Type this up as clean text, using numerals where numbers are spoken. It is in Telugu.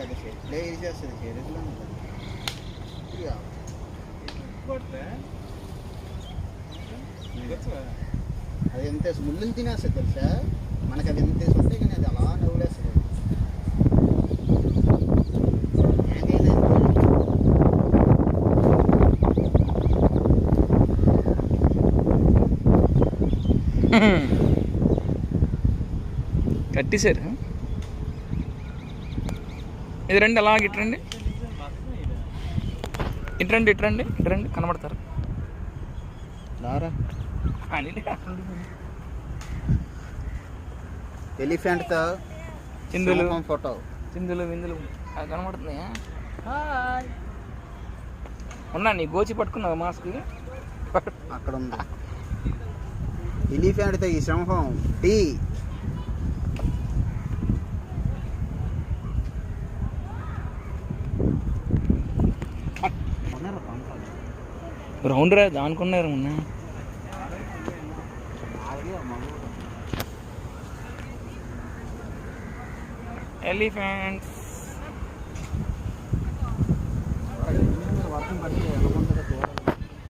అది చెట్లే వేసేస్తుంది చెరుకులో అది ఎంత ముళ్ళుని తినేస్తుంది తెలుసా మనకి అది ఎంత వస్తే కానీ అది అలా నవ్వులేస్తుంది కట్టేశారు ఇది రండి అలా ఇట్రండి ఇట్రండి ఇట్రండి ఇట్రండి కనబడతారు ఎలిఫెంట్తో చిందులు ఫోటో చిందులు విందులు అది కనబడుతున్నాయా ఉన్నా నీ గోచి పట్టుకున్నావు మాస్క్ అక్కడ ఉంది ఎలిఫెంట్తో ఈ సింహం టీ రౌండ్ రా దానుకున్నారు మొన్న ఎలిఫెంట్స్ వర్షం పట్టి